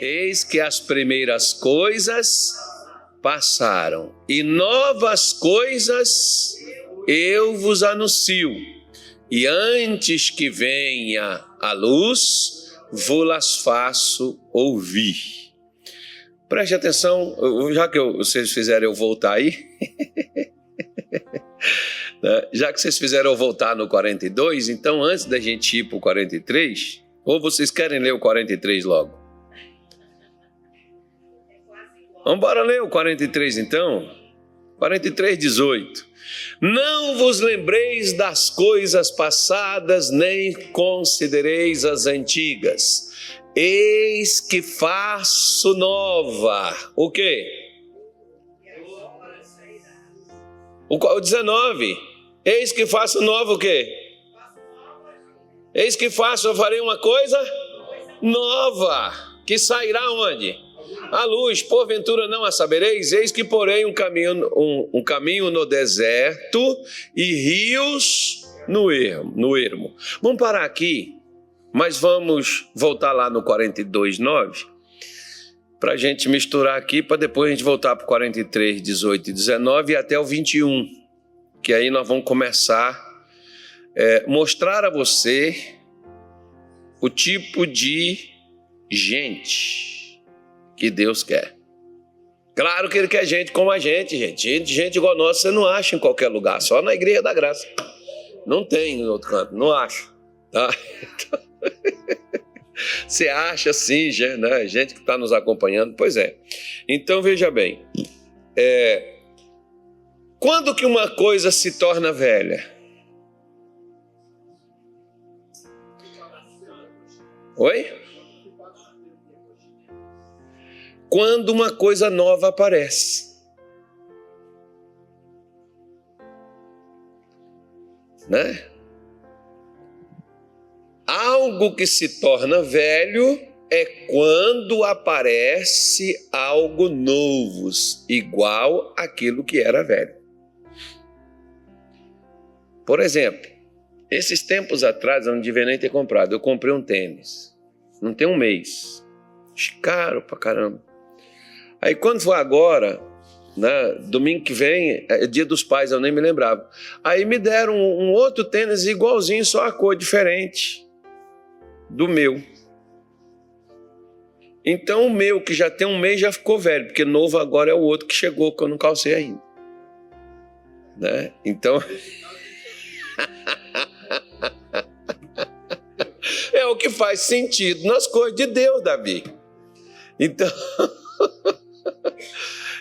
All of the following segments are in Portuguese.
Eis que as primeiras coisas passaram, e novas coisas eu vos anuncio. E antes que venha a luz, vou-las faço ouvir. Preste atenção, já que vocês fizeram eu voltar aí, já que vocês fizeram eu voltar no 42, então antes da gente ir para o 43, ou vocês querem ler o 43 logo? Vamos embora ler o 43 então? 43, 18. Não vos lembreis das coisas passadas, nem considereis as antigas. Eis que faço nova. O quê? O 19. Eis que faço nova o quê? Eis que faço, eu farei uma coisa nova, que sairá onde? A luz, porventura não a sabereis? Eis que porém um caminho no deserto e rios no ermo. Vamos parar aqui, mas vamos voltar lá no 42, 9, para a gente misturar aqui, para depois a gente voltar para o 43, 18 e 19 e até o 21, que aí nós vamos começar a mostrar a você o tipo de gente que Deus quer. Claro que Ele quer gente como a gente, gente igual a nossa você não acha em qualquer lugar, só na Igreja da Graça. Não tem em outro canto, não acho. Tá? Você acha sim, né? Gente que está nos acompanhando, pois é. Então veja bem, quando que uma coisa se torna velha? Oi? Quando uma coisa nova aparece, né? Algo que se torna velho é quando aparece algo novo, igual àquilo que era velho. Por exemplo, esses tempos atrás, eu não devia nem ter comprado, eu comprei um tênis, não tem um mês, caro pra caramba. Aí quando foi agora, né, domingo que vem, é dia dos pais, eu nem me lembrava. Aí me deram um outro tênis igualzinho, só a cor diferente do meu. Então o meu, que já tem um mês, já ficou velho, porque novo agora é o outro que chegou, que eu não calcei ainda. Né? Então... é o que faz sentido nas coisas de Deus, Davi.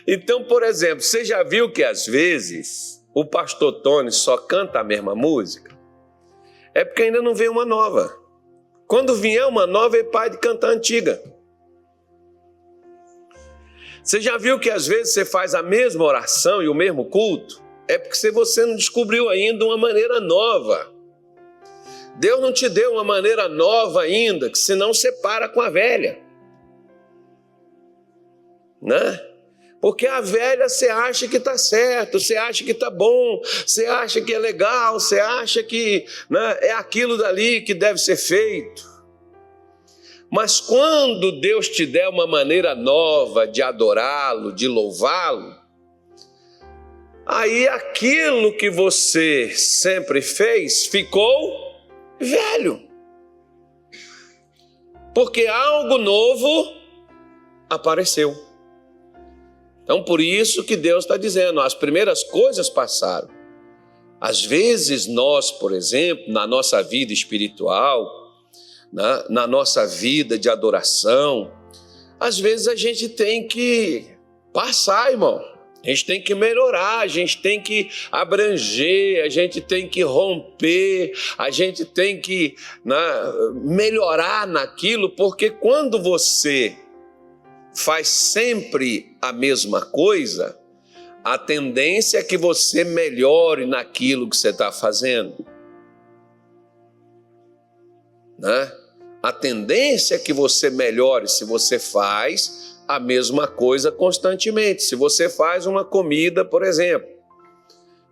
Então, por exemplo, você já viu que às vezes o pastor Tony só canta a mesma música? É porque ainda não veio uma nova. Quando vier uma nova, ele para de cantar a antiga. Você já viu que às vezes você faz a mesma oração e o mesmo culto? É porque você não descobriu ainda uma maneira nova. Deus não te deu uma maneira nova ainda, que senão você para com a velha. Né? Porque a velha você acha que está certo, você acha que está bom, você acha que é legal, você acha que, né, é aquilo dali que deve ser feito. Mas quando Deus te der uma maneira nova de adorá-lo, de louvá-lo, aí aquilo que você sempre fez ficou velho. Porque algo novo apareceu. Então, por isso que Deus está dizendo, as primeiras coisas passaram. Às vezes nós, por exemplo, na nossa vida espiritual, na nossa vida de adoração, às vezes a gente tem que passar, irmão. A gente tem que melhorar, a gente tem que abranger, a gente tem que romper, a gente tem que, né, melhorar naquilo, porque quando você faz sempre a mesma coisa, a tendência é que você melhore naquilo que você está fazendo. Né? A tendência é que você melhore se você faz a mesma coisa constantemente. Se você faz uma comida, por exemplo,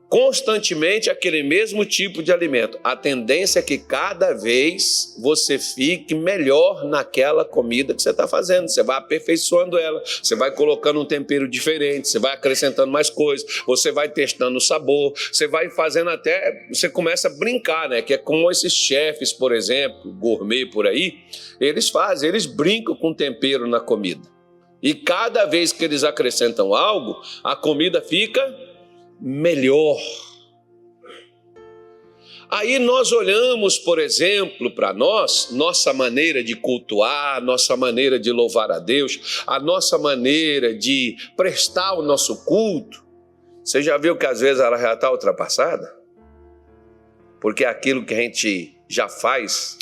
constantemente aquele mesmo tipo de alimento. A tendência é que cada vez você fique melhor naquela comida que você está fazendo. Você vai aperfeiçoando ela, você vai colocando um tempero diferente, você vai acrescentando mais coisas, você vai testando o sabor, você vai fazendo até, você começa a brincar, né? Que é como esses chefes, por exemplo, gourmet por aí, eles fazem, eles brincam com tempero na comida. E cada vez que eles acrescentam algo, a comida fica melhor. Aí nós olhamos, por exemplo, para nossa maneira de cultuar, nossa maneira de louvar a Deus, a nossa maneira de prestar o nosso culto. Você já viu que às vezes ela já está ultrapassada? Porque é aquilo que a gente já faz.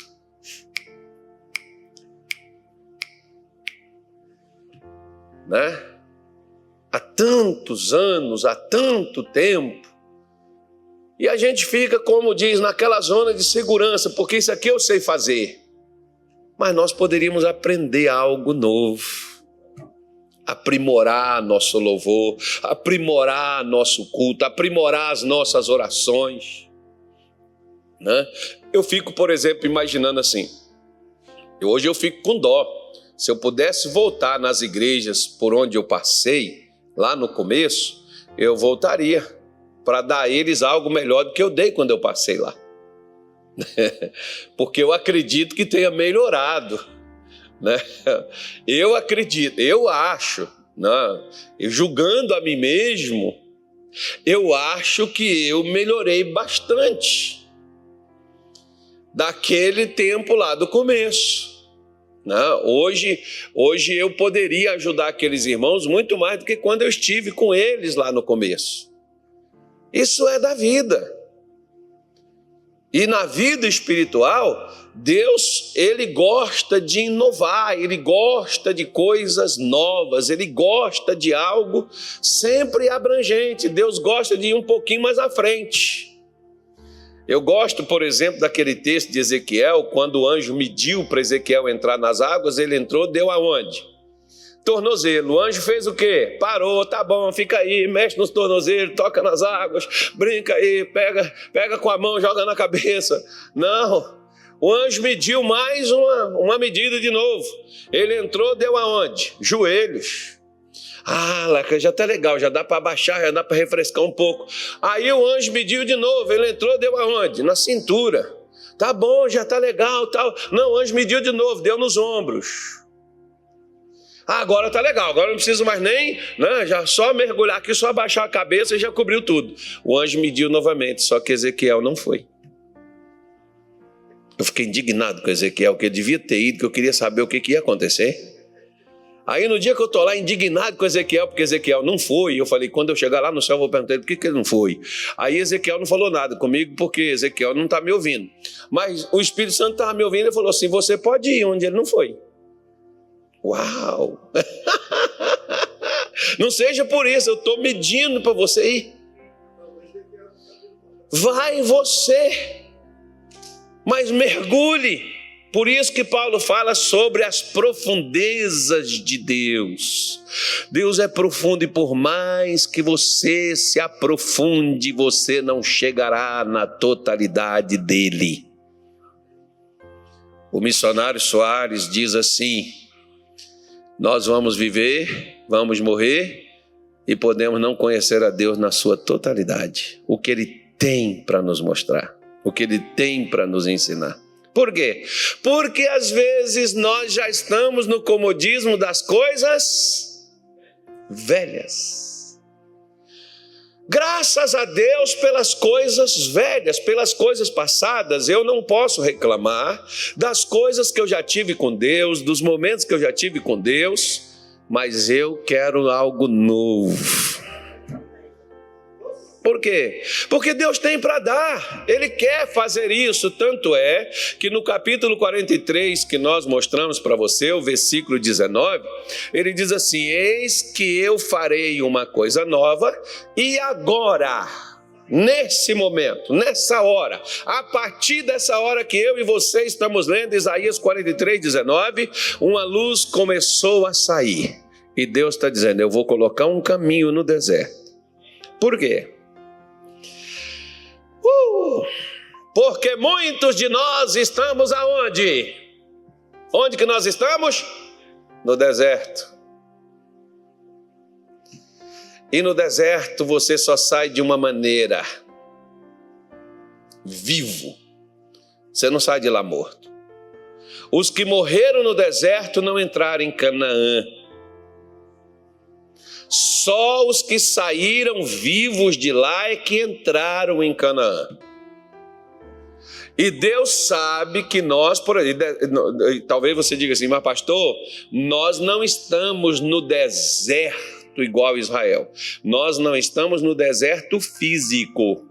Né? Há tantos anos, há tanto tempo, e a gente fica, como diz, naquela zona de segurança, porque isso aqui eu sei fazer. Mas nós poderíamos aprender algo novo, aprimorar nosso louvor, aprimorar nosso culto, aprimorar as nossas orações. Né? Eu fico, por exemplo, imaginando assim, hoje eu fico com dó. Se eu pudesse voltar nas igrejas por onde eu passei, lá no começo, eu voltaria para dar a eles algo melhor do que eu dei quando eu passei lá. Porque eu acredito que tenha melhorado. Né? Eu acredito, eu acho, né? Julgando a mim mesmo, eu acho que eu melhorei bastante daquele tempo lá do começo. Não, hoje eu poderia ajudar aqueles irmãos muito mais do que quando eu estive com eles lá no começo. Isso é da vida. E na vida espiritual, Deus, Ele gosta de inovar, Ele gosta de coisas novas, Ele gosta de algo sempre abrangente. Deus gosta de ir um pouquinho mais à frente. Eu gosto, por exemplo, daquele texto de Ezequiel, quando o anjo mediu para Ezequiel entrar nas águas, ele entrou, deu aonde? Tornozelo. O anjo fez o quê? Parou, tá bom, fica aí, mexe nos tornozelos, toca nas águas, brinca aí, pega com a mão, joga na cabeça. Não, o anjo mediu mais uma medida de novo. Ele entrou, deu aonde? Joelhos. Ah, Laca, já tá legal, já dá para abaixar, já dá para refrescar um pouco. Aí o anjo mediu de novo, ele entrou, deu aonde? Na cintura. Tá bom, já tá legal, tal. Não, o anjo mediu de novo, deu nos ombros. Ah, agora tá legal, agora não preciso mais nem, né, já só mergulhar aqui, só abaixar a cabeça e já cobriu tudo. O anjo mediu novamente, só que Ezequiel não foi. Eu fiquei indignado com Ezequiel, que ele devia ter ido, que eu queria saber o que ia acontecer. Aí no dia que eu estou lá indignado com Ezequiel, porque Ezequiel não foi, eu falei, quando eu chegar lá no céu eu vou perguntar ele por que ele não foi. Aí Ezequiel não falou nada comigo, porque Ezequiel não está me ouvindo. Mas o Espírito Santo estava me ouvindo e falou assim, você pode ir onde ele não foi. Uau! Não seja por isso, eu estou medindo para você ir. Vai você, mas mergulhe. Por isso que Paulo fala sobre as profundezas de Deus. Deus é profundo e por mais que você se aprofunde, você não chegará na totalidade dele. O missionário Soares diz assim, nós vamos viver, vamos morrer e podemos não conhecer a Deus na sua totalidade. O que Ele tem para nos mostrar, o que Ele tem para nos ensinar. Por quê? Porque às vezes nós já estamos no comodismo das coisas velhas. Graças a Deus pelas coisas velhas, pelas coisas passadas, eu não posso reclamar das coisas que eu já tive com Deus, dos momentos que eu já tive com Deus, mas eu quero algo novo. Por quê? Porque Deus tem para dar, Ele quer fazer isso, tanto é que no capítulo 43 que nós mostramos para você, o versículo 19, Ele diz assim, eis que eu farei uma coisa nova e agora, nesse momento, nessa hora, a partir dessa hora que eu e você estamos lendo Isaías 43, 19, uma luz começou a sair e Deus está dizendo, eu vou colocar um caminho no deserto. Por quê? Porque muitos de nós estamos aonde? Onde que nós estamos? No deserto. E no deserto você só sai de uma maneira: vivo. Você não sai de lá morto. Os que morreram no deserto não entraram em Canaã. Só os que saíram vivos de lá é que entraram em Canaã. E Deus sabe que nós, por aí, talvez você diga assim, mas pastor, nós não estamos no deserto igual Israel. Nós não estamos no deserto físico.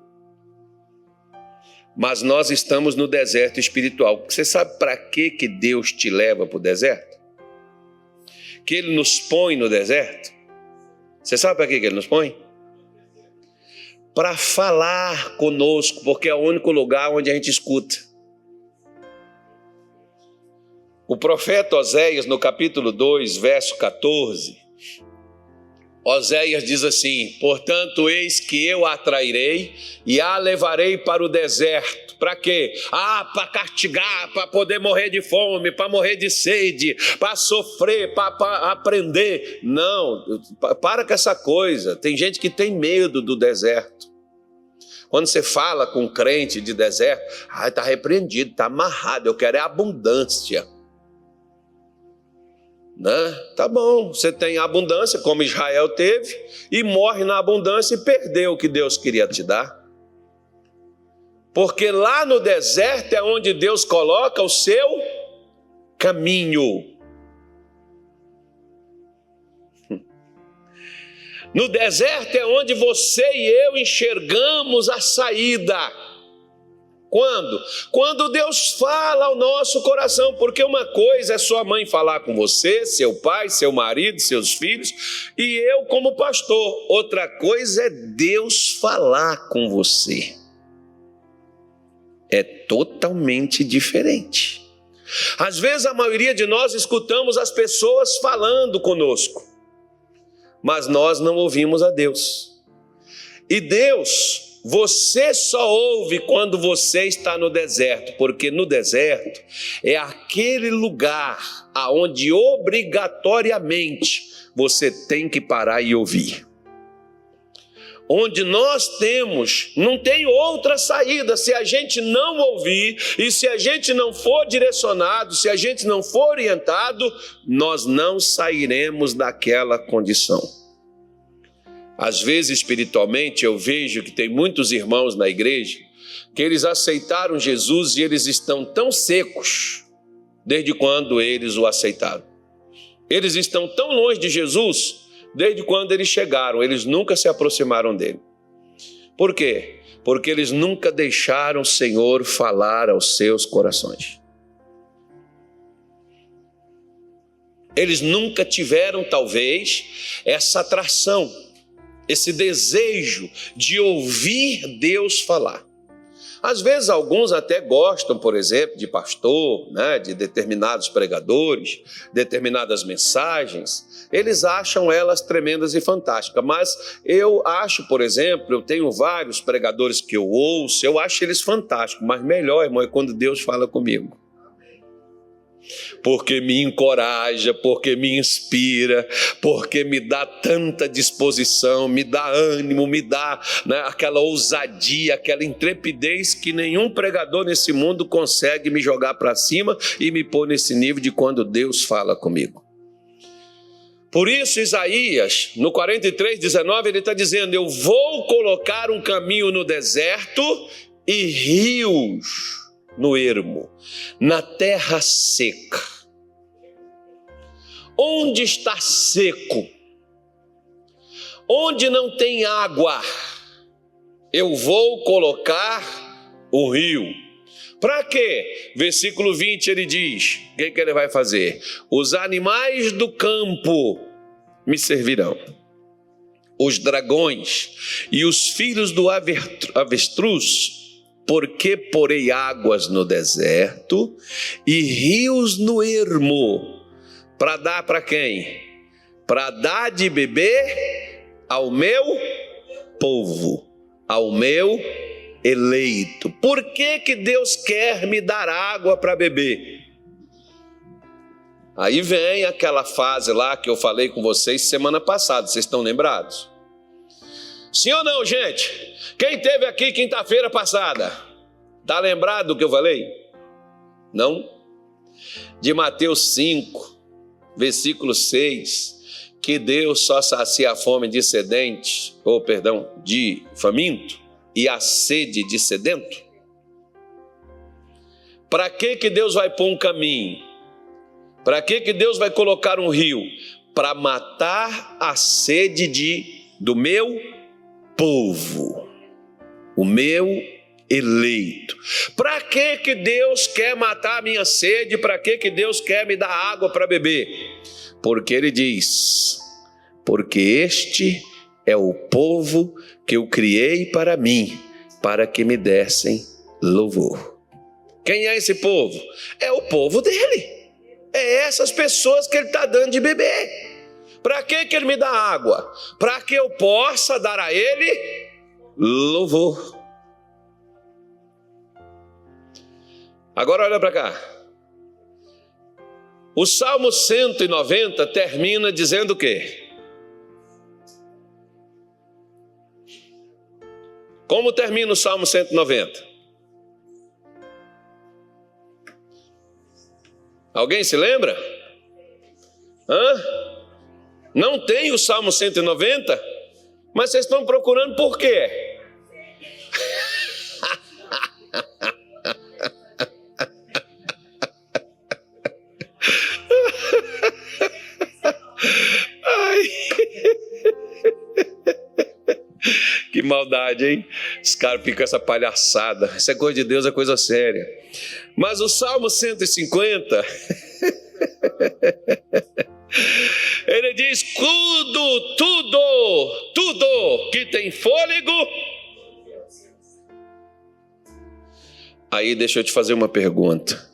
Mas nós estamos no deserto espiritual. Você sabe para que Deus te leva para o deserto? Que Ele nos põe no deserto? Você sabe para que Ele nos põe? Para falar conosco, porque é o único lugar onde a gente escuta. O profeta Oséias, no capítulo 2, verso 14, Oséias diz assim: portanto, eis que eu a atrairei e a levarei para o deserto. Para quê? Para castigar, para poder morrer de fome, para morrer de sede, para sofrer, para aprender. Não, para com essa coisa. Tem gente que tem medo do deserto. Quando você fala com um crente de deserto, está repreendido, está amarrado, eu quero é abundância. Né? Tá bom, você tem abundância, como Israel teve, e morre na abundância e perdeu o que Deus queria te dar. Porque lá no deserto é onde Deus coloca o seu caminho. No deserto é onde você e eu enxergamos a saída. Quando? Quando Deus fala ao nosso coração, porque uma coisa é sua mãe falar com você, seu pai, seu marido, seus filhos, e eu como pastor. Outra coisa é Deus falar com você. É totalmente diferente. Às vezes a maioria de nós escutamos as pessoas falando conosco, mas nós não ouvimos a Deus. E Deus, você só ouve quando você está no deserto, porque no deserto é aquele lugar aonde obrigatoriamente você tem que parar e ouvir. Onde nós não tem outra saída. Se a gente não ouvir e se a gente não for direcionado, se a gente não for orientado, nós não sairemos daquela condição. Às vezes, espiritualmente, eu vejo que tem muitos irmãos na igreja que eles aceitaram Jesus e eles estão tão secos desde quando eles o aceitaram. Eles estão tão longe de Jesus desde quando eles chegaram, eles nunca se aproximaram dele. Por quê? Porque eles nunca deixaram o Senhor falar aos seus corações. Eles nunca tiveram, talvez, essa atração, esse desejo de ouvir Deus falar. Às vezes alguns até gostam, por exemplo, de pastor, né, de determinados pregadores, determinadas mensagens. Eles acham elas tremendas e fantásticas. Mas eu acho, por exemplo, eu tenho vários pregadores que eu ouço, eu acho eles fantásticos. Mas melhor, irmão, é quando Deus fala comigo. Porque me encoraja, porque me inspira, porque me dá tanta disposição, me dá ânimo, me dá, né, aquela ousadia, aquela intrepidez que nenhum pregador nesse mundo consegue me jogar para cima e me pôr nesse nível de quando Deus fala comigo. Por isso Isaías, no 43:19, ele está dizendo: eu vou colocar um caminho no deserto e rios no ermo, na terra seca. Onde está seco, onde não tem água, eu vou colocar o rio. Para quê? Versículo 20 ele diz, o que ele vai fazer? Os animais do campo me servirão, os dragões e os filhos do avestruz, porque porei águas no deserto e rios no ermo, para dar para quem? Para dar de beber ao meu povo, ao meu eleito. Por que que Deus quer me dar água para beber? Aí vem aquela fase lá que eu falei com vocês semana passada, vocês estão lembrados? Sim ou não, gente? Quem esteve aqui quinta-feira passada? Está lembrado do que eu falei? Não? De Mateus 5, versículo 6, que Deus só sacia a fome de sedente, de faminto, e a sede de sedento. Para que Deus vai pôr um caminho? Para que Deus vai colocar um rio? Para matar a sede do meu povo, o meu eleito. Para que Deus quer matar a minha sede? Para que Deus quer me dar água para beber? Porque Ele diz: porque este é o povo que eu criei para mim, para que me dessem louvor. Quem é esse povo? É o povo dele. É essas pessoas que Ele está dando de beber. Para que Ele me dá água? Para que eu possa dar a Ele louvor. Agora olha para cá. O Salmo 190 termina dizendo o quê? Como termina o Salmo 190? Alguém se lembra? Não tem o Salmo 190? Mas vocês estão procurando por quê? Ai. Que maldade, hein? Os caras ficam com essa palhaçada. Isso é coisa de Deus, é coisa séria. Mas o Salmo 150, ele diz: tudo que tem fôlego. Aí deixa eu te fazer uma pergunta.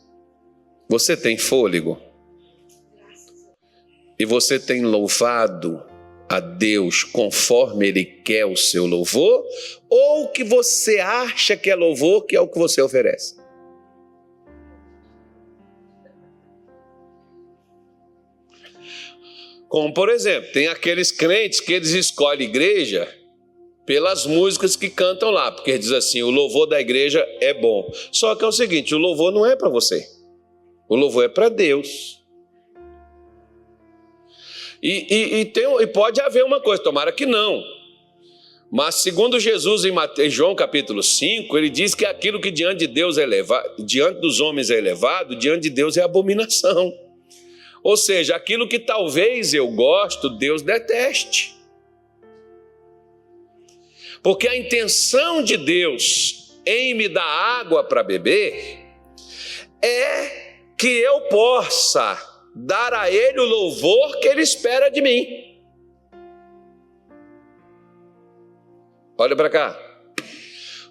Você tem fôlego? E você tem louvado a Deus conforme Ele quer o seu louvor? Ou o que você acha que é louvor, que é o que você oferece? Como, por exemplo, tem aqueles crentes que eles escolhem igreja pelas músicas que cantam lá, porque diz assim: o louvor da igreja é bom. Só que é o seguinte, o louvor não é para você. O louvor é para Deus. E pode haver uma coisa, tomara que não. Mas segundo Jesus em João capítulo 5, ele diz que aquilo que diante de Deus é elevado, diante dos homens é elevado, diante de Deus é abominação. Ou seja, aquilo que talvez eu gosto, Deus deteste. Porque a intenção de Deus em me dar água para beber é que eu possa dar a Ele o louvor que Ele espera de mim. Olha para cá.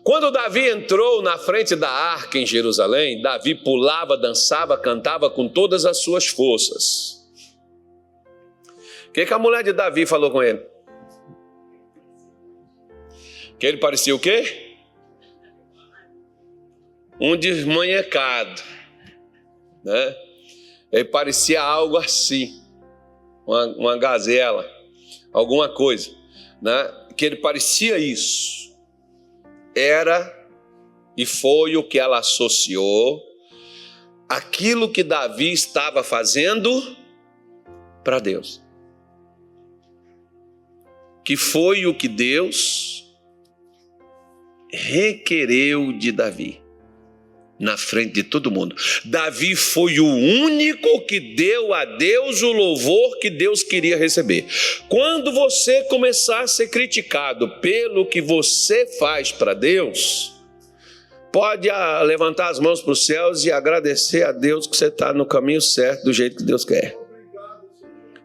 Quando Davi entrou na frente da arca em Jerusalém, Davi pulava, dançava, cantava com todas as suas forças. O que a mulher de Davi falou com ele? Que ele parecia o quê? Um desmanhecado, né? Ele parecia algo assim, uma gazela, alguma coisa, né? Que ele parecia isso. Era e foi o que ela associou aquilo que Davi estava fazendo para Deus. Que foi o que Deus requereu de Davi. Na frente de todo mundo. Davi foi o único que deu a Deus o louvor que Deus queria receber. Quando você começar a ser criticado pelo que você faz para Deus, pode levantar as mãos para os céus e agradecer a Deus que você está no caminho certo, do jeito que Deus quer.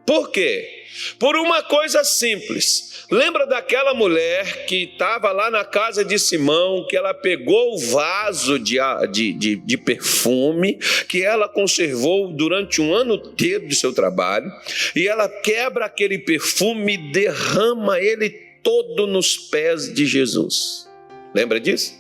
Por quê? Por uma coisa simples. Lembra daquela mulher que estava lá na casa de Simão, que ela pegou o vaso de perfume, que ela conservou durante um ano inteiro de seu trabalho, e ela quebra aquele perfume e derrama ele todo nos pés de Jesus. Lembra disso?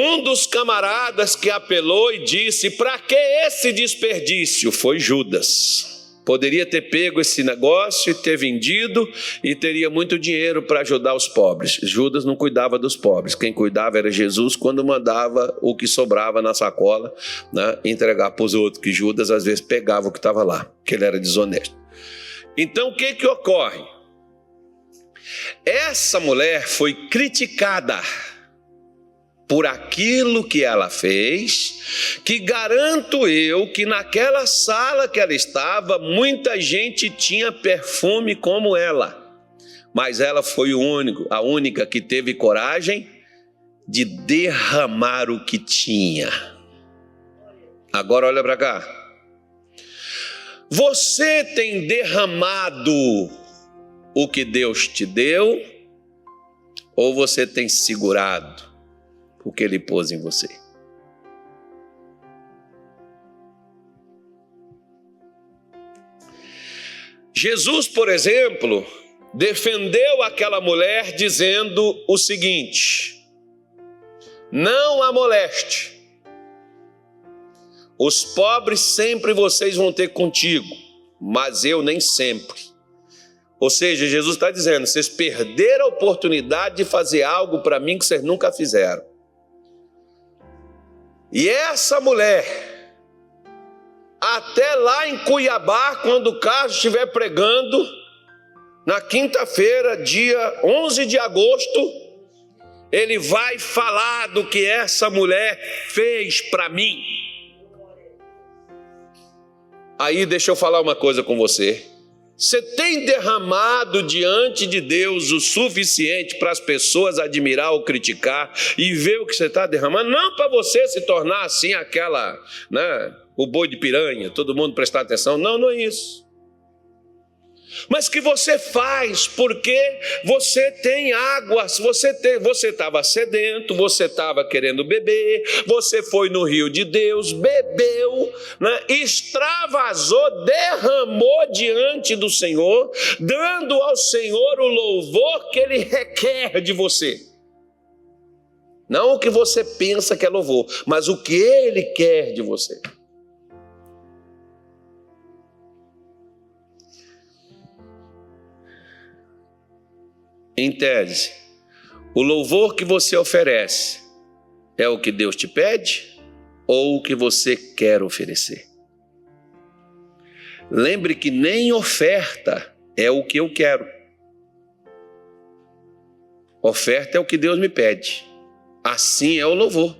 Um dos camaradas que apelou e disse: para que esse desperdício? Foi Judas. Poderia ter pego esse negócio e ter vendido e teria muito dinheiro para ajudar os pobres. Judas não cuidava dos pobres. Quem cuidava era Jesus, quando mandava o que sobrava na sacola, né, entregar para os outros, que Judas às vezes pegava o que estava lá, que ele era desonesto. Então o que ocorre? Essa mulher foi criticada por aquilo que ela fez, que garanto eu que naquela sala que ela estava, muita gente tinha perfume como ela, mas ela foi a única que teve coragem de derramar o que tinha. Agora olha para cá. Você tem derramado o que Deus te deu, ou você tem segurado o que Ele pôs em você? Jesus, por exemplo, defendeu aquela mulher dizendo o seguinte: não a moleste. Os pobres sempre vocês vão ter contigo, mas eu nem sempre. Ou seja, Jesus está dizendo: vocês perderam a oportunidade de fazer algo para mim que vocês nunca fizeram. E essa mulher, até lá em Cuiabá, quando o Carlos estiver pregando, na quinta-feira, dia 11 de agosto, ele vai falar do que essa mulher fez para mim. Aí deixa eu falar uma coisa com você. Você tem derramado diante de Deus o suficiente para as pessoas admirar ou criticar e ver o que você está derramando? Não para você se tornar assim aquela, né, o boi de piranha, todo mundo prestar atenção. Não, não é isso. Mas que você faz porque você tem água, você estava sedento, você estava querendo beber, você foi no rio de Deus, bebeu, né, extravasou, derramou diante do Senhor, dando ao Senhor o louvor que Ele requer de você. Não o que você pensa que é louvor, mas o que Ele quer de você. Em tese, o louvor que você oferece é o que Deus te pede ou o que você quer oferecer? Lembre que nem oferta é o que eu quero. Oferta é o que Deus me pede. Assim é o louvor.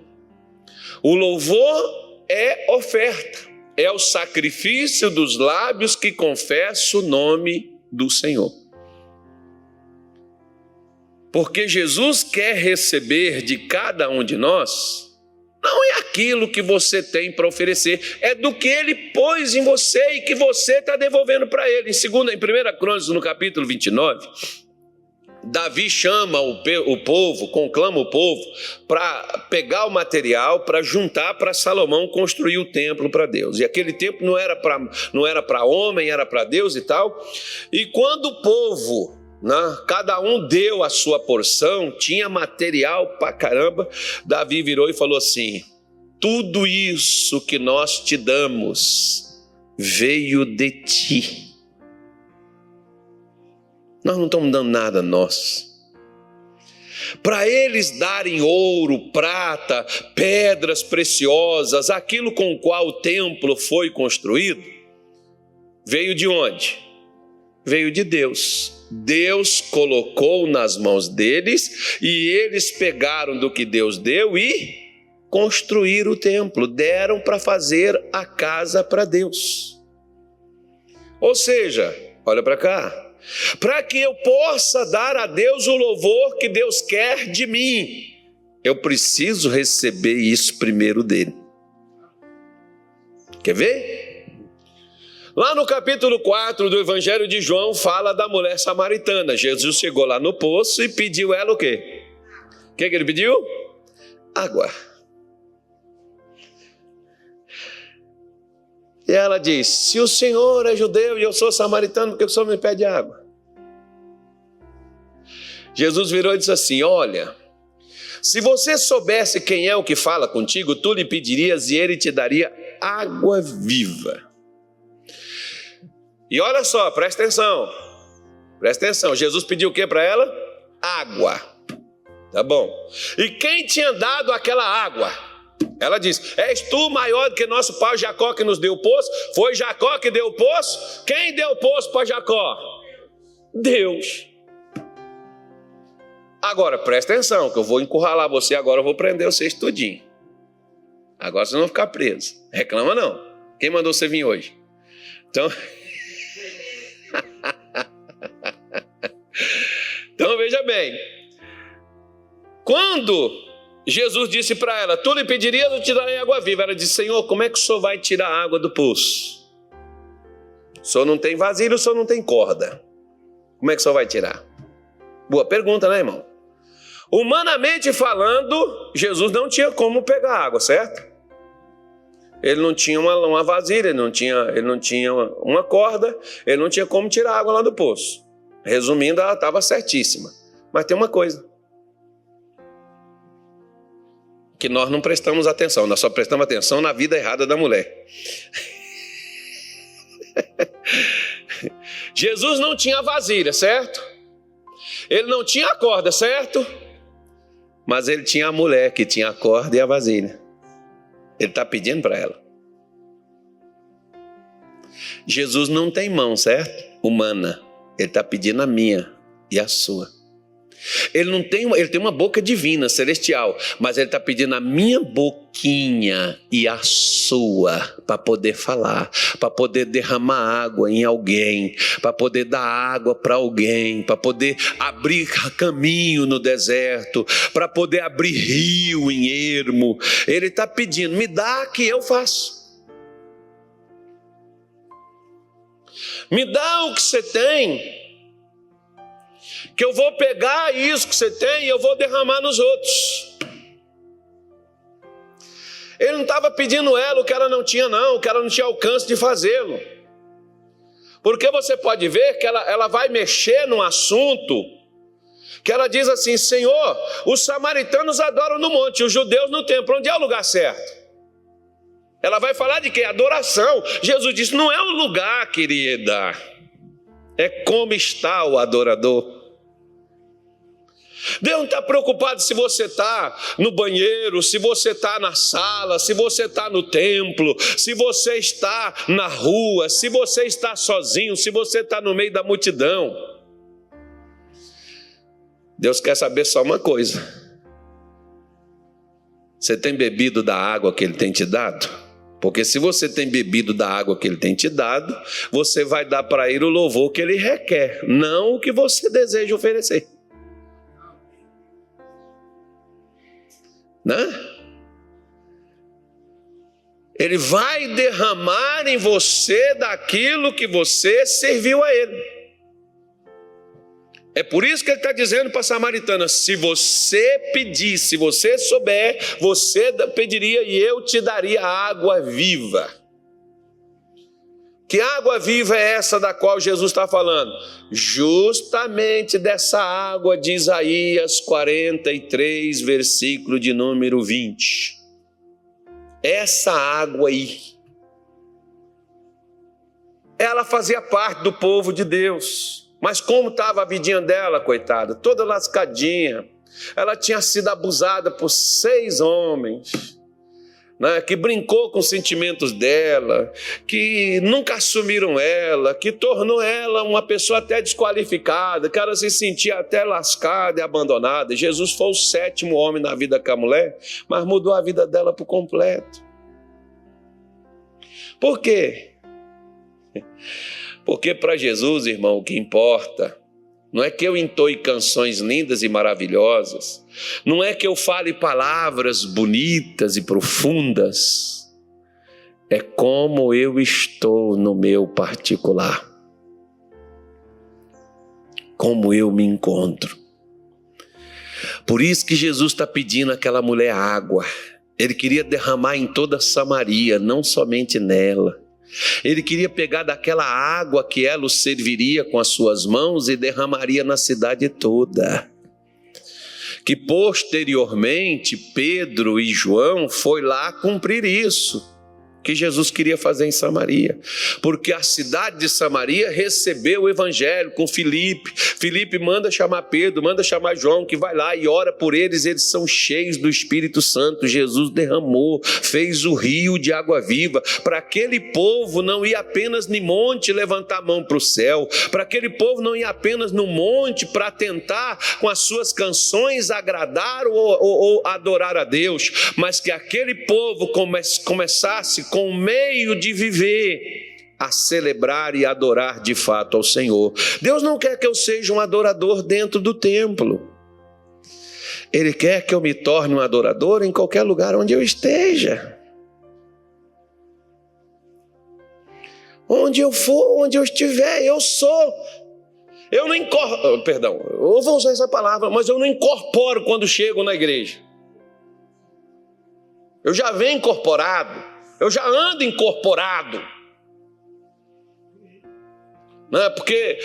O louvor é oferta. É o sacrifício dos lábios que confessa o nome do Senhor. Porque Jesus quer receber de cada um de nós, não é aquilo que você tem para oferecer, é do que Ele pôs em você e que você está devolvendo para Ele. Em 1 Crônicas, no capítulo 29, Davi chama o povo, conclama o povo, para pegar o material, para juntar para Salomão construir o templo para Deus. E aquele templo não era para homem, era para Deus e tal. E quando o povo, cada um deu a sua porção, tinha material pra caramba, Davi virou e falou assim: tudo isso que nós te damos veio de ti. Nós não estamos dando nada a nós. Para eles darem ouro, prata, pedras preciosas, aquilo com o qual o templo foi construído, veio de onde? Veio de Deus. Deus colocou nas mãos deles e eles pegaram do que Deus deu e construíram o templo, deram para fazer a casa para Deus. Ou seja, olha para cá, para que eu possa dar a Deus o louvor que Deus quer de mim, eu preciso receber isso primeiro dele. Quer ver? Lá no capítulo 4 do Evangelho de João, fala da mulher samaritana. Jesus chegou lá no poço e pediu ela o quê? O que ele pediu? Água. E ela diz: se o Senhor é judeu e eu sou samaritano, por que o Senhor me pede água? Jesus virou e disse assim: olha, Se você soubesse quem é o que fala contigo, tu lhe pedirias e ele te daria água viva. E olha só, presta atenção. Presta atenção. Jesus pediu o que para ela? Água. Tá bom. E quem tinha dado aquela água? Ela diz: és tu maior do que nosso pai Jacó que nos deu o poço? Foi Jacó que deu o poço? Quem deu o poço para Jacó? Deus. Agora, presta atenção, que eu vou encurralar você agora, eu vou prender vocês tudinho. Agora vocês não vão ficar presos. Reclama não. Quem mandou você vir hoje? Então... Então veja bem. Quando Jesus disse para ela: tu lhe pedirias, eu te darei água viva. Ela disse: Senhor, como é que o Senhor vai tirar a água do poço? O Senhor não tem vasilha, o Senhor não tem corda. Como é que o Senhor vai tirar? Boa pergunta, né, irmão? Humanamente falando, Jesus não tinha como pegar água, certo? Ele não tinha uma vasilha, ele não tinha uma corda, ele não tinha como tirar água lá do poço. Resumindo, ela estava certíssima. Mas tem uma coisa que nós não prestamos atenção, nós só prestamos atenção na vida errada da mulher. Jesus não tinha vasilha, certo? Ele não tinha a corda, certo? Mas ele tinha a mulher que tinha a corda e a vasilha. Ele está pedindo para ela. Jesus não tem mão, certo? Humana. Ele está pedindo a minha e a sua. Ele tem uma boca divina, celestial, mas ele está pedindo a minha boquinha e a sua para poder falar, para poder derramar água em alguém, para poder dar água para alguém, para poder abrir caminho no deserto, para poder abrir rio em ermo. Ele está pedindo: me dá que eu faço. Me dá o que você tem, que eu vou pegar isso que você tem e eu vou derramar nos outros. Ele não estava pedindo ela o que ela não tinha, não, o que ela não tinha alcance de fazê-lo. Porque você pode ver que ela vai mexer num assunto que ela diz assim: Senhor, os samaritanos adoram no monte, os judeus no templo. Onde é o lugar certo? Ela vai falar de quê? Adoração. Jesus disse: não é o lugar, querida, é como está o adorador. Deus não está preocupado se você está no banheiro, se você está na sala, se você está no templo, se você está na rua, se você está sozinho, se você está no meio da multidão. Deus quer saber só uma coisa: você tem bebido da água que Ele tem te dado? Porque se você tem bebido da água que Ele tem te dado, você vai dar para Ele o louvor que Ele requer, não o que você deseja oferecer. Né? Ele vai derramar em você daquilo que você serviu a Ele. É por isso que Ele está dizendo para a samaritana: se você pedir, se você souber, você pediria e eu te daria água viva. Que água viva é essa da qual Jesus está falando? Justamente dessa água de Isaías 43, versículo de número 20. Essa água aí, ela fazia parte do povo de Deus. Mas como estava a vidinha dela, coitada, toda lascadinha. Ela tinha sido abusada por 6 homens. Né, que brincou com os sentimentos dela, que nunca assumiram ela, que tornou ela uma pessoa até desqualificada, que ela se sentia até lascada e abandonada. Jesus foi o 7º homem na vida com a mulher, mas mudou a vida dela por completo. Por quê? Porque para Jesus, irmão, o que importa não é que eu entoie canções lindas e maravilhosas, não é que eu fale palavras bonitas e profundas, é como eu estou no meu particular, como eu me encontro. Por isso que Jesus está pedindo àquela mulher água. Ele queria derramar em toda Samaria, não somente nela. Ele queria pegar daquela água que ela o serviria com as suas mãos e derramaria na cidade toda. que posteriormente Pedro e João foi lá cumprir isso que Jesus queria fazer em Samaria, porque a cidade de Samaria recebeu o evangelho com Filipe. Filipe manda chamar Pedro, manda chamar João, que vai lá e ora por eles. Eles são cheios do Espírito Santo. Jesus derramou, fez o rio de água viva. Para aquele povo não ia apenas no monte levantar a mão para o céu, para aquele povo não ia apenas no monte para tentar com as suas canções agradar ou adorar a Deus, mas que aquele povo começasse com o meio de viver a celebrar e adorar de fato ao Senhor. Deus não quer que eu seja um adorador dentro do templo. Ele quer que eu me torne um adorador em qualquer lugar onde eu esteja. Onde eu for, onde eu estiver, eu sou. Eu não incorporo, perdão, eu vou usar essa palavra, mas eu não incorporo quando chego na igreja. Eu já venho incorporado. Eu já ando incorporado. Né? Porque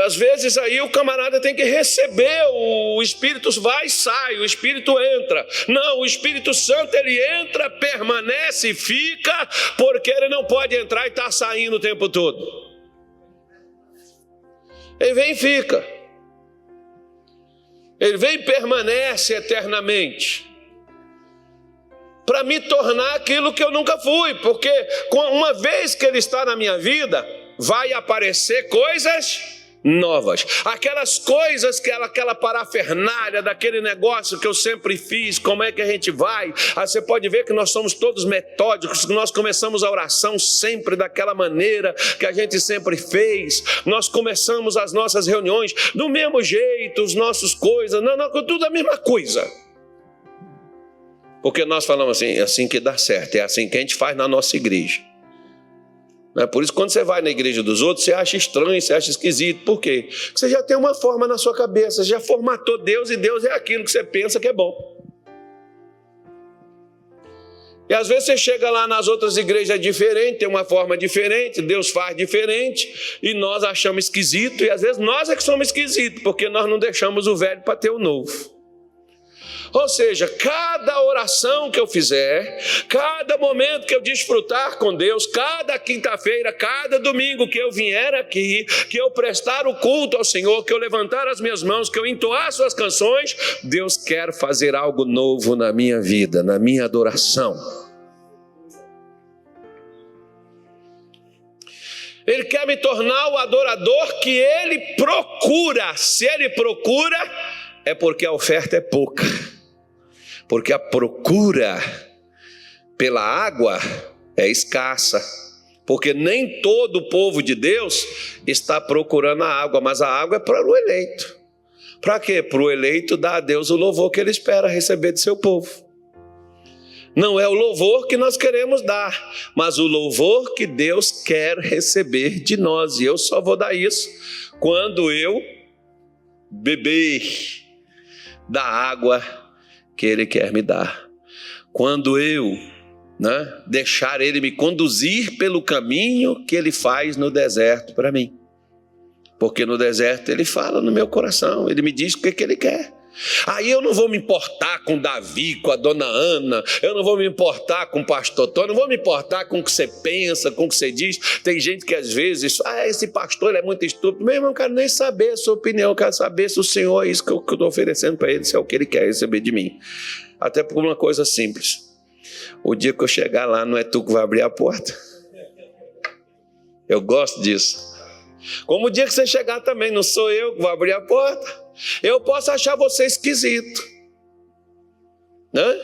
às vezes aí o camarada tem que receber, o Espírito vai e sai, o Espírito entra. Não, o Espírito Santo ele entra, permanece e fica, porque ele não pode entrar e estar saindo o tempo todo. Ele vem e fica. Ele vem e permanece eternamente, para me tornar aquilo que eu nunca fui, porque uma vez que ele está na minha vida, vai aparecer coisas novas, aquelas coisas, aquela parafernália daquele negócio que eu sempre fiz. Como é que a gente vai? Aí você pode ver que nós somos todos metódicos, que nós começamos a oração sempre daquela maneira que a gente sempre fez, nós começamos as nossas reuniões do mesmo jeito, os nossos coisas, não, tudo a mesma coisa. Porque nós falamos assim, é assim que dá certo, é assim que a gente faz na nossa igreja. Por isso, quando você vai na igreja dos outros, você acha estranho, você acha esquisito. Por quê? Porque você já tem uma forma na sua cabeça, você já formatou Deus, e Deus é aquilo que você pensa que é bom. E às vezes você chega lá nas outras igrejas, é diferente, tem uma forma diferente, Deus faz diferente, e nós achamos esquisito, e às vezes nós é que somos esquisitos, porque nós não deixamos o velho para ter o novo. Ou seja, cada oração que eu fizer, cada momento que eu desfrutar com Deus, cada quinta-feira, cada domingo que eu vier aqui, que eu prestar o culto ao Senhor, que eu levantar as minhas mãos, que eu entoar suas canções, Deus quer fazer algo novo na minha vida, na minha adoração. Ele quer me tornar o adorador que Ele procura. Se Ele procura, é porque a oferta é pouca. Porque a procura pela água é escassa. Porque nem todo o povo de Deus está procurando a água, mas a água é para o eleito. Para quê? Para o eleito dar a Deus o louvor que ele espera receber de seu povo. Não é o louvor que nós queremos dar, mas o louvor que Deus quer receber de nós. E eu só vou dar isso quando eu beber da água que Ele quer me dar. Quando eu deixar Ele me conduzir pelo caminho que Ele faz no deserto para mim. Porque no deserto Ele fala no meu coração, Ele me diz o que Ele quer. Aí eu não vou me importar com Davi, com a dona Ana, eu não vou me importar com o pastor Tony, não vou me importar com o que você pensa, com o que você diz. Tem gente que às vezes, esse pastor ele é muito estúpido. Meu irmão, eu não quero nem saber a sua opinião, eu quero saber se o Senhor é isso que eu estou oferecendo para ele, se é o que ele quer receber de mim. Até por uma coisa simples. O dia que eu chegar lá, não é tu que vai abrir a porta. Eu gosto disso. Como o dia que você chegar também, não sou eu que vou abrir a porta. Eu posso achar você esquisito, né?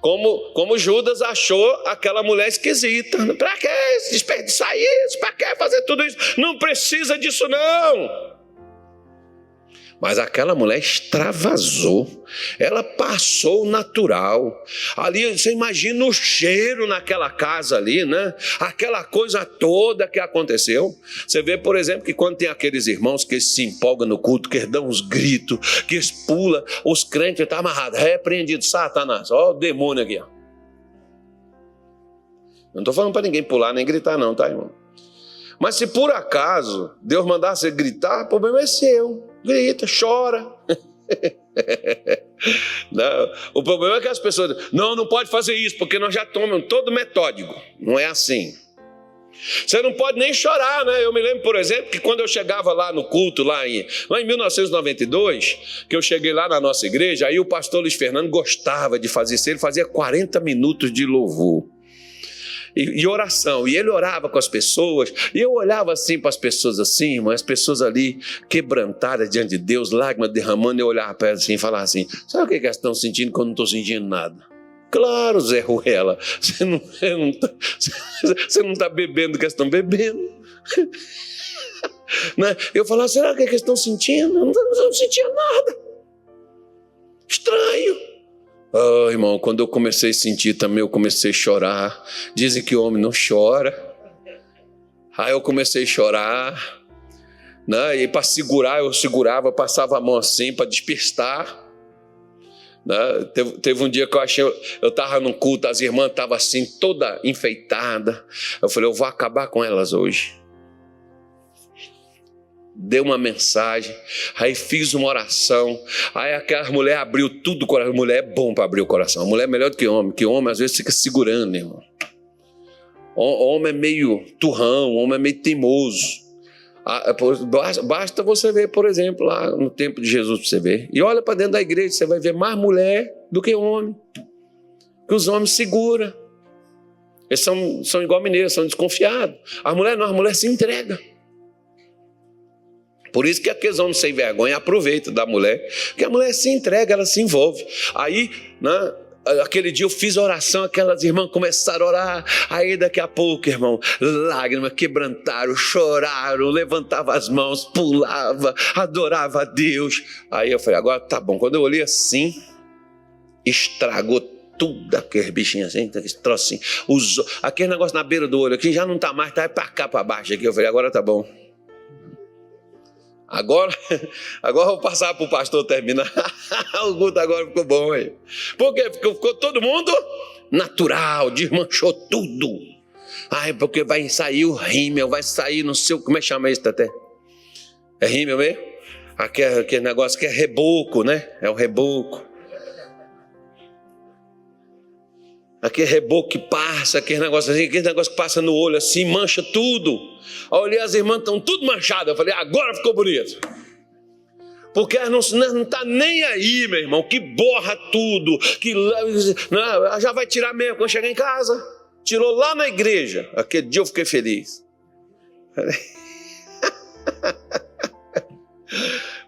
Como Judas achou aquela mulher esquisita. Para que desperdiçar isso? Para que fazer tudo isso? Não precisa disso não. Mas aquela mulher extravasou, ela passou o natural. Ali você imagina o cheiro naquela casa ali, né? Aquela coisa toda que aconteceu. Você vê, por exemplo, que quando tem aqueles irmãos que se empolgam no culto, que dão uns gritos, que eles pulam, os crentes estão amarrados, repreendido, Satanás, ó o demônio aqui, ó. Não estou falando para ninguém pular nem gritar não, tá, irmão? Mas se por acaso Deus mandar você gritar, o problema é seu. Grita, chora. Não, o problema é que as pessoas dizem, não pode fazer isso, porque nós já tomamos todo metódico. Não é assim. Você não pode nem chorar, né? Eu me lembro, por exemplo, que quando eu chegava lá no culto, lá em 1992, que eu cheguei lá na nossa igreja, aí o pastor Luiz Fernando gostava de fazer isso, ele fazia 40 minutos de louvor e oração, e ele orava com as pessoas, e eu olhava assim para as pessoas assim, irmão, as pessoas ali quebrantadas diante de Deus, lágrimas derramando, eu olhava para elas assim e falava assim, sabe o que elas estão sentindo quando eu não estou sentindo nada? Claro, Zé Ruela, você não está bebendo o que eles estão bebendo. Eu falava, será que eles estão sentindo? Eu não sentia nada. Estranho. Irmão, quando eu comecei a sentir também, eu comecei a chorar. Dizem que o homem não chora. Aí eu comecei a chorar, né? E para segurar, eu segurava, passava a mão assim para despistar. Né? Teve um dia que eu estava num culto, as irmãs estavam assim, toda enfeitada. Eu falei, eu vou acabar com elas hoje. Dei uma mensagem, aí fiz uma oração, aí aquela mulher abriu tudo o coração. Mulher é bom para abrir o coração, mulher é melhor do que homem às vezes fica segurando, irmão. Homem é meio turrão, homem é meio teimoso. Basta você ver, por exemplo, lá no tempo de Jesus, para você ver. E olha para dentro da igreja, você vai ver mais mulher do que homem. Que os homens seguram. Eles são igual mineiros, são desconfiados. As mulheres se entregam. Por isso que aqueles homens sem vergonha aproveitam da mulher, porque a mulher se entrega, ela se envolve. Aí, né, aquele dia eu fiz oração, aquelas irmãs começaram a orar, aí daqui a pouco, irmão, lágrimas, quebrantaram, choraram, levantavam as mãos, pulava, adorava a Deus. Aí eu falei, agora tá bom. Quando eu olhei assim, estragou tudo aqueles bichinhos assim, aqueles trocinhos, aquele negócio na beira do olho aqui já não tá mais, tá para cá, para baixo aqui. Eu falei, agora tá bom. Agora eu vou passar para o pastor terminar. O culto agora ficou bom aí. Por quê? Porque ficou todo mundo natural, desmanchou tudo. Porque vai sair o rímel, vai sair no seu... Como é que chama isso, Tete? É rímel mesmo? Aquele negócio que é reboco, né? É o reboco. Aquele reboco que passa, aquele negócio assim, aquele negócio que passa no olho assim, mancha tudo. Aí eu olhei, as irmãs estão tudo manchadas. Eu falei, agora ficou bonito. Porque elas não estão nem aí, meu irmão, que borra tudo, que já vai tirar mesmo quando chegar em casa. Tirou lá na igreja. Aquele dia eu fiquei feliz.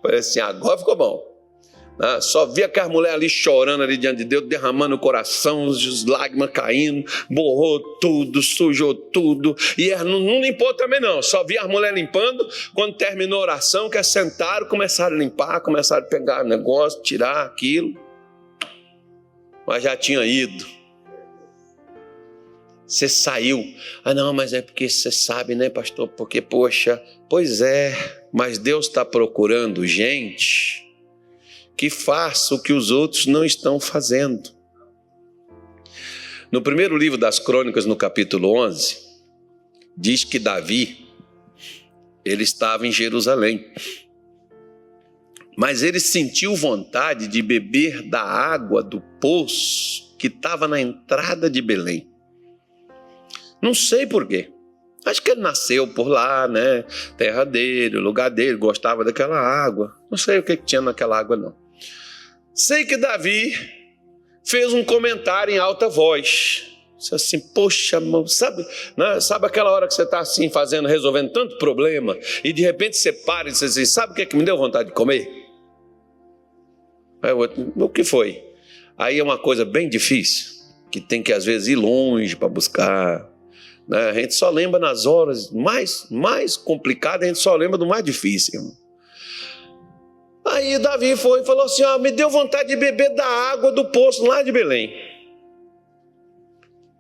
Falei assim, agora ficou bom. Só vi aquela mulher ali chorando ali diante de Deus, derramando o coração, as lágrimas caindo, borrou tudo, sujou tudo, e não limpou também não, só vi as mulheres limpando. Quando terminou a oração, que sentaram, começaram a limpar, começaram a pegar negócio, tirar aquilo, mas já tinha ido. Você saiu, não, mas é porque você sabe, né, pastor, porque poxa, pois é, mas Deus está procurando gente que faça o que os outros não estão fazendo. No primeiro livro das Crônicas, no capítulo 11, diz que Davi, ele estava em Jerusalém, mas ele sentiu vontade de beber da água do poço que estava na entrada de Belém. Não sei por quê. Acho que ele nasceu por lá, né? Terra dele, lugar dele, gostava daquela água. Não sei o que tinha naquela água, não. Sei que Davi fez um comentário em alta voz. Disse assim, poxa, sabe, né? Sabe aquela hora que você está assim, resolvendo tanto problema, e de repente você para e diz assim, sabe o que me deu vontade de comer? Aí o outro, o que foi? Aí é uma coisa bem difícil, que tem que às vezes ir longe para buscar. Né? A gente só lembra nas horas mais complicadas, a gente só lembra do mais difícil, irmão. Aí Davi foi e falou assim, me deu vontade de beber da água do poço lá de Belém.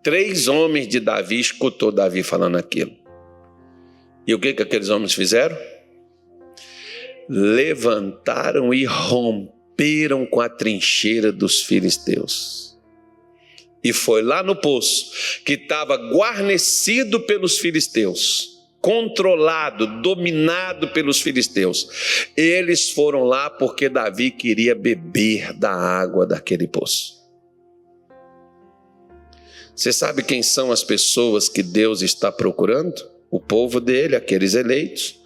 3 homens de Davi escutou Davi falando aquilo. E o que aqueles homens fizeram? Levantaram e romperam com a trincheira dos filisteus. E foi lá no poço, que estava guarnecido pelos filisteus, controlado, dominado pelos filisteus. Eles foram lá porque Davi queria beber da água daquele poço. Você sabe quem são as pessoas que Deus está procurando? O povo dele, aqueles eleitos.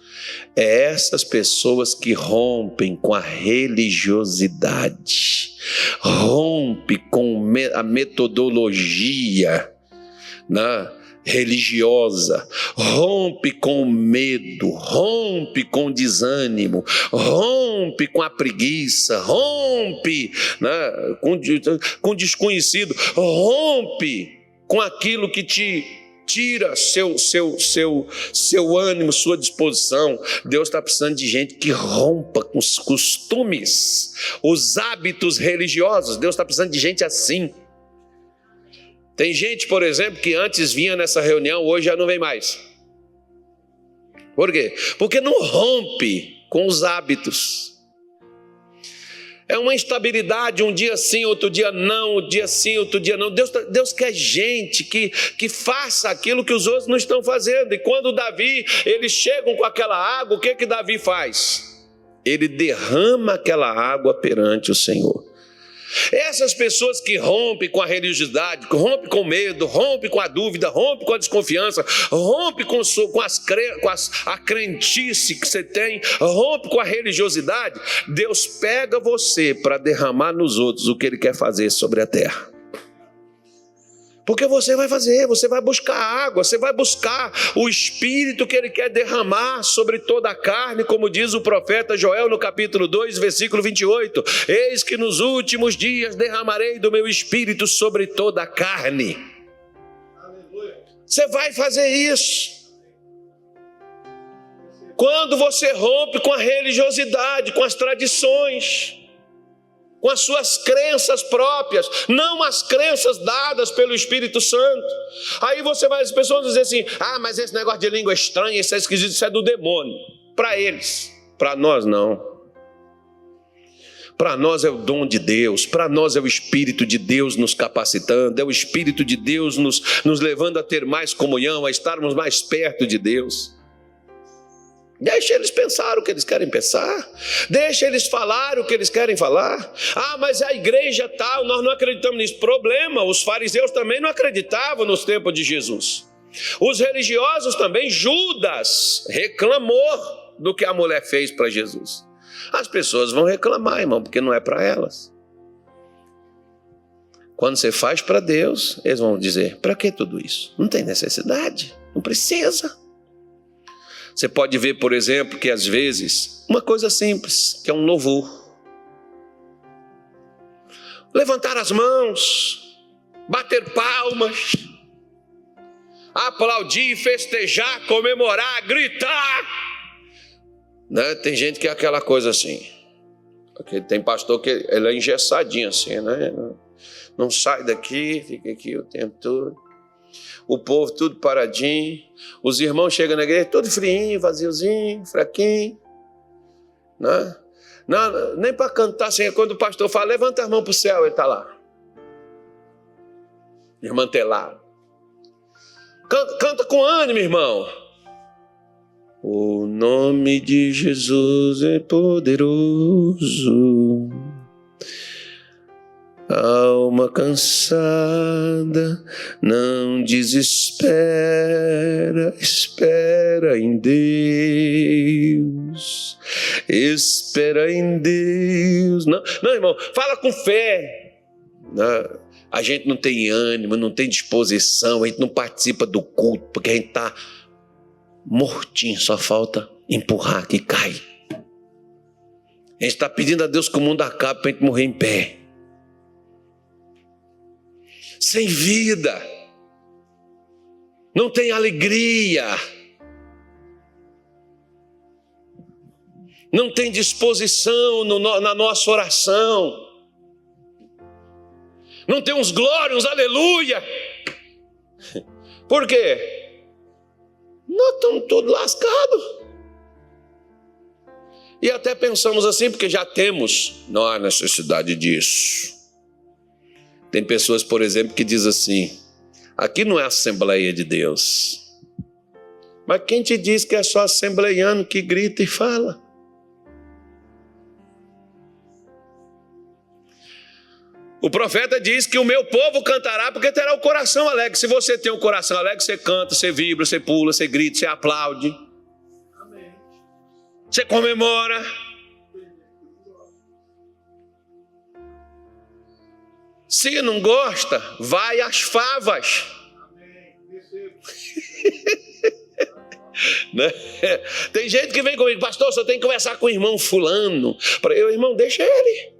É essas pessoas que rompem com a religiosidade, rompe com a metodologia, né, religiosa, rompe com o medo, rompe com o desânimo, rompe com a preguiça, rompe, né, com o desconhecido, rompe com aquilo que te tira seu ânimo, sua disposição. Deus está precisando de gente que rompa com os costumes, os hábitos religiosos. Deus está precisando de gente assim. Tem gente, por exemplo, que antes vinha nessa reunião, hoje já não vem mais. Por quê? Porque não rompe com os hábitos. É uma instabilidade, um dia sim, outro dia não, um dia sim, outro dia não. Deus quer gente que faça aquilo que os outros não estão fazendo. E quando Davi, eles chegam com aquela água, o que Davi faz? Ele derrama aquela água perante o Senhor. Essas pessoas que rompem com a religiosidade, rompem com o medo, rompem com a dúvida, rompem com a desconfiança, rompem com a crentice que você tem, rompe com a religiosidade, Deus pega você para derramar nos outros o que Ele quer fazer sobre a terra. Porque você vai fazer, você vai buscar água, você vai buscar o Espírito que Ele quer derramar sobre toda a carne, como diz o profeta Joel no capítulo 2, versículo 28. Eis que nos últimos dias derramarei do meu Espírito sobre toda a carne. Aleluia. Você vai fazer isso. Quando você rompe com a religiosidade, com as tradições, com as suas crenças próprias, não as crenças dadas pelo Espírito Santo. Aí você vai, as pessoas dizem assim, mas esse negócio de língua estranha, isso é esquisito, isso é do demônio. Para eles, para nós não. Para nós é o dom de Deus, para nós é o Espírito de Deus nos capacitando, é o Espírito de Deus nos levando a ter mais comunhão, a estarmos mais perto de Deus. Deixa eles pensar o que eles querem pensar. Deixa eles falar o que eles querem falar. Mas a igreja tal, nós não acreditamos nisso. Problema, os fariseus também não acreditavam nos tempos de Jesus. Os religiosos também. Judas reclamou do que a mulher fez para Jesus. As pessoas vão reclamar, irmão, porque não é para elas. Quando você faz para Deus, eles vão dizer, para que tudo isso? Não tem necessidade, não precisa. Você pode ver, por exemplo, que às vezes, uma coisa simples, que é um louvor. Levantar as mãos, bater palmas, aplaudir, festejar, comemorar, gritar. Né? Tem gente que é aquela coisa assim. Tem pastor que ele é engessadinho assim, né? Não sai daqui, fica aqui o tempo todo. O povo tudo paradinho, os irmãos chegam na igreja tudo friinho, vaziozinho, fraquinho, né? Não, nem para cantar assim, quando o pastor fala, levanta as mãos para o céu, ele está lá, desmantelado. Canta com ânimo, irmão. O nome de Jesus é poderoso. Alma cansada, não desespera, espera em Deus, espera em Deus. Não, irmão, fala com fé. Não, a gente não tem ânimo, não tem disposição, a gente não participa do culto, porque a gente está mortinho, só falta empurrar que cai. A gente está pedindo a Deus que o mundo acabe para a gente morrer em pé. Sem vida, não tem alegria, não tem disposição na nossa oração, não tem uns glórias, uns aleluia. Por quê? Nós estamos todos lascados. E até pensamos assim, porque já temos, não há necessidade disso. Tem pessoas, por exemplo, que dizem assim, aqui não é a Assembleia de Deus, Mas quem te diz que é só assembleiano que grita e fala? O profeta diz que o meu povo cantará porque terá o coração alegre. Se você tem o coração alegre, você canta, você vibra, você pula, você grita, você aplaude. Você comemora. Se não gosta, vai às favas. Né? Tem gente que vem comigo, pastor, só tem que conversar com o irmão fulano. Eu, irmão, deixa ele.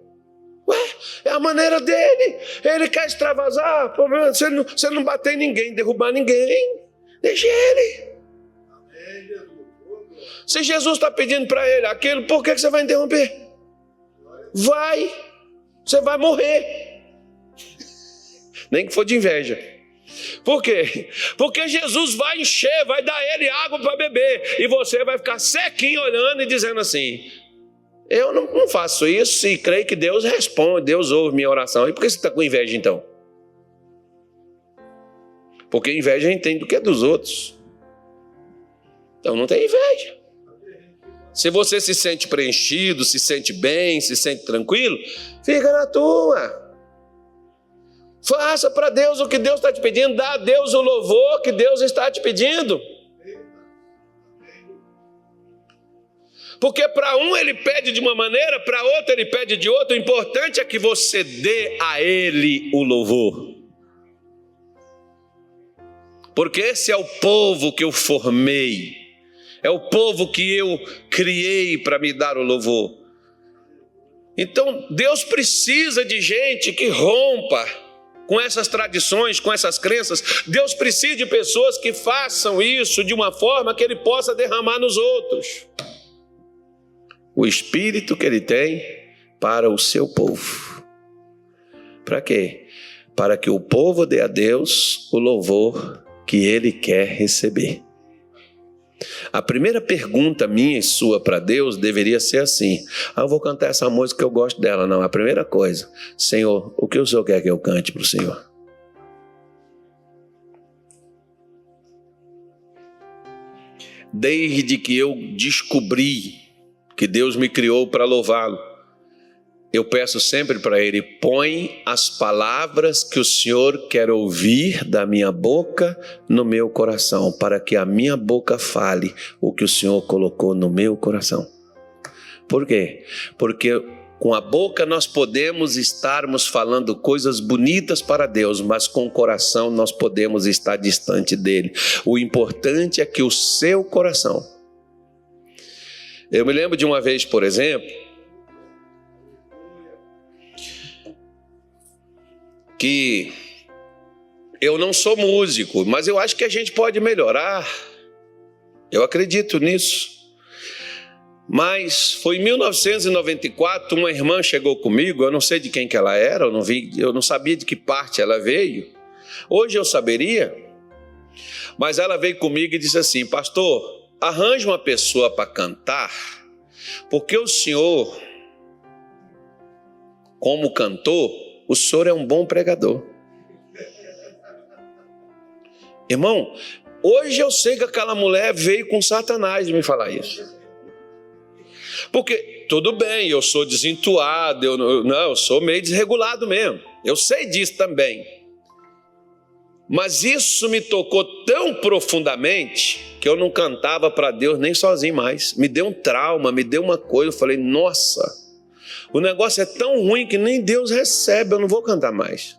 Ué, é a maneira dele. Ele quer extravasar. Problema, você não bater em ninguém, derrubar ninguém. Deixa ele. Se Jesus está pedindo para ele aquilo, por que você vai interromper? Vai. Você vai morrer. Nem que for de inveja. Por quê? Porque Jesus vai encher, vai dar ele água para beber. E você vai ficar sequinho olhando e dizendo assim: eu não faço isso e creio que Deus responde, Deus ouve minha oração. E por que você está com inveja então? Porque inveja a gente tem do que é dos outros. Então não tem inveja. Se você se sente preenchido, se sente bem, se sente tranquilo, fica na tua. Faça para Deus o que Deus está te pedindo. Dá a Deus o louvor que Deus está te pedindo. Porque para um ele pede de uma maneira, para outro ele pede de outra. O importante é que você dê a ele o louvor. Porque esse é o povo que eu formei. É o povo que eu criei para me dar o louvor. Então Deus precisa de gente que rompa com essas tradições, com essas crenças. Deus precisa de pessoas que façam isso de uma forma que Ele possa derramar nos outros o Espírito que Ele tem para o seu povo. Para quê? Para que o povo dê a Deus o louvor que Ele quer receber. A primeira pergunta minha e sua para Deus deveria ser assim: eu vou cantar essa música que eu gosto dela. Não, a primeira coisa: Senhor, o que o Senhor quer que eu cante para o Senhor? Desde que eu descobri que Deus me criou para louvá-lo, eu peço sempre para Ele: põe as palavras que o Senhor quer ouvir da minha boca no meu coração, para que a minha boca fale o que o Senhor colocou no meu coração. Por quê? Porque com a boca nós podemos estarmos falando coisas bonitas para Deus, mas com o coração nós podemos estar distante dele. O importante é que o seu coração... Eu me lembro de uma vez, por exemplo, que eu não sou músico, mas eu acho que a gente pode melhorar. Eu acredito nisso. Mas foi em 1994, uma irmã chegou comigo, eu não sei de quem que ela era, eu não sabia de que parte ela veio. Hoje eu saberia, mas ela veio comigo e disse assim: pastor, arranje uma pessoa para cantar, porque o senhor, como cantor, o senhor é um bom pregador. Irmão, hoje eu sei que aquela mulher veio com Satanás de me falar isso. Porque, tudo bem, eu sou desentuado, eu sou meio desregulado mesmo. Eu sei disso também. Mas isso me tocou tão profundamente que eu não cantava para Deus nem sozinho mais. Me deu um trauma, me deu uma coisa. Eu falei: nossa, o negócio é tão ruim que nem Deus recebe, eu não vou cantar mais.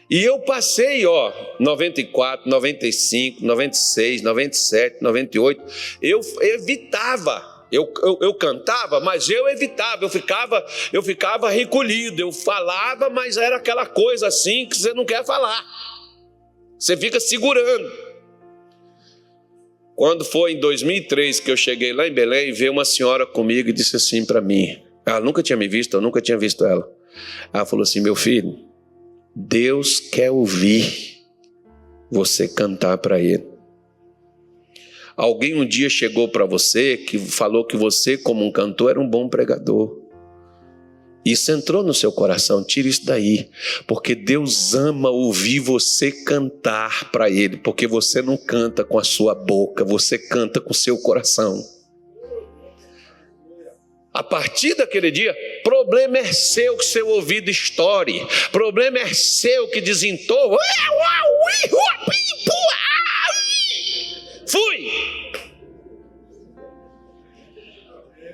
E eu passei, 94, 95, 96, 97, 98, eu evitava. Eu cantava, mas eu evitava, eu ficava recolhido, eu falava, mas era aquela coisa assim que você não quer falar. Você fica segurando. Quando foi em 2003 que eu cheguei lá em Belém, veio uma senhora comigo e disse assim para mim, ela nunca tinha me visto, eu nunca tinha visto ela. Ela falou assim: meu filho, Deus quer ouvir você cantar para Ele. Alguém um dia chegou para você que falou que você, como um cantor, era um bom pregador. Isso entrou no seu coração, tira isso daí, porque Deus ama ouvir você cantar para Ele, porque você não canta com a sua boca, você canta com o seu coração. A partir daquele dia, problema é seu que seu ouvido estoure, problema é seu que desentoa. Fui!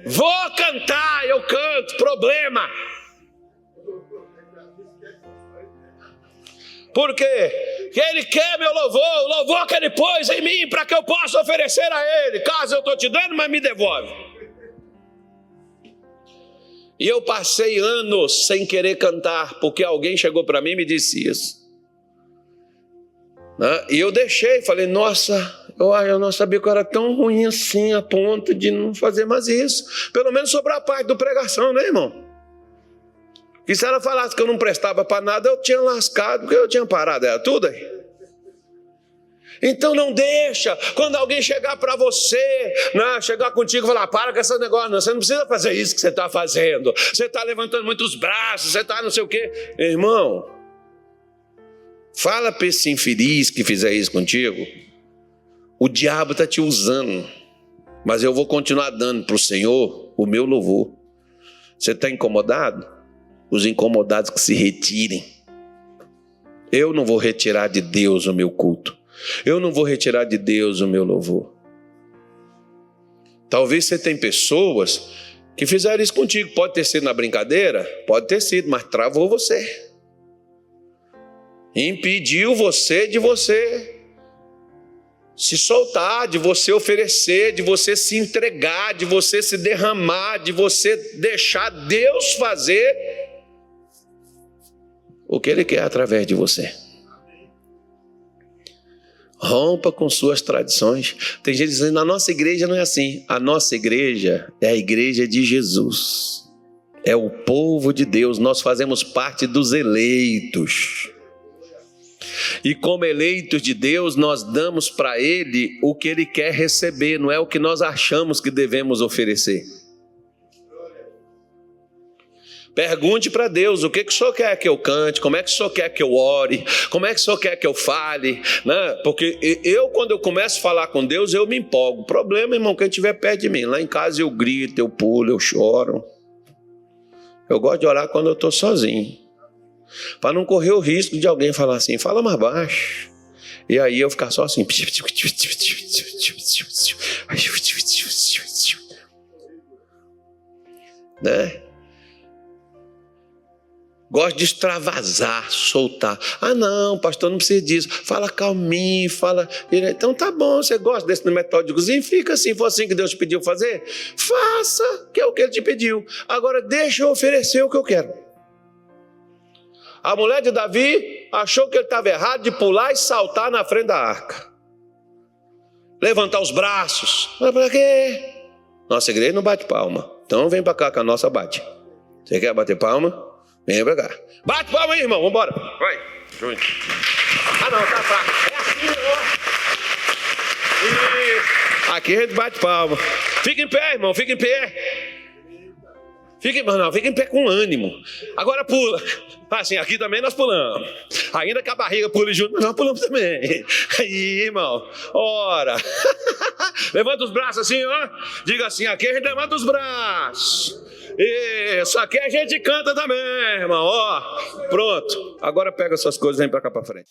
Vou cantar, eu canto, problema. Por quê? Porque Ele quer meu louvor, o louvor que Ele pôs em mim, para que eu possa oferecer a Ele. Caso eu estou te dando, mas me devolve. E eu passei anos sem querer cantar, porque alguém chegou para mim e me disse isso. E eu deixei, falei, nossa, eu não sabia que eu era tão ruim assim, a ponto de não fazer mais isso. Pelo menos sobre a parte do pregação, né, irmão? E se ela falasse que eu não prestava para nada, eu tinha lascado, porque eu tinha parado, era tudo aí. Então não deixa, quando alguém chegar para você, chegar contigo e falar, para com esse negócio, não, você não precisa fazer isso que você está fazendo, você está levantando muito os braços, você está não sei o quê. Irmão, fala para esse infeliz que fizer isso contigo, o diabo está te usando, mas eu vou continuar dando para o Senhor o meu louvor. Você está incomodado? Os incomodados que se retirem. Eu não vou retirar de Deus o meu culto. Eu não vou retirar de Deus o meu louvor. Talvez você tenha pessoas que fizeram isso contigo. Pode ter sido na brincadeira? Pode ter sido, mas travou você. Impediu você de você se soltar, de você oferecer, de você se entregar, de você se derramar, de você deixar Deus fazer o que Ele quer através de você. Rompa com suas tradições. Tem gente dizendo, a nossa igreja não é assim. A nossa igreja é a igreja de Jesus. É o povo de Deus. Nós fazemos parte dos eleitos. E como eleitos de Deus, nós damos para Ele o que Ele quer receber, não é o que nós achamos que devemos oferecer. Pergunte para Deus, o que o Senhor quer que eu cante, como é que o Senhor quer que eu ore, como é que o Senhor quer que eu fale, né? Porque quando eu começo a falar com Deus, eu me empolgo. O problema, irmão, quem estiver perto de mim, lá em casa eu grito, eu pulo, eu choro. Eu gosto de orar quando eu estou sozinho, para não correr o risco de alguém falar assim, fala mais baixo, e aí eu ficar só assim, né? Gosto de extravasar, soltar. Ah não, pastor, não precisa disso. Fala calminho, fala... Então tá bom, você gosta desse metódicozinho? Fica assim, foi assim que Deus te pediu fazer? Faça, que é o que Ele te pediu. Agora deixa eu oferecer o que eu quero. A mulher de Davi achou que ele estava errado de pular e saltar na frente da arca. Levantar os braços. Mas para quê? Nossa igreja não bate palma. Então vem para cá que a nossa bate. Você quer bater palma? Vem pra cá. Bate palma aí, irmão. Vambora. Vai. Ah, não. Tá fraco. É assim, ó. Aqui a gente bate palma. Fica em pé, irmão. Fica em pé. Fica em pé com ânimo. Agora pula. Assim, aqui também nós pulamos. Ainda que a barriga pule junto, nós pulamos também. Aí, irmão. Ora. Levanta os braços assim, ó. Diga assim, aqui a gente levanta os braços. Isso, aqui a gente canta também, irmão. Ó, pronto. Agora pega suas coisas e vem pra cá pra frente.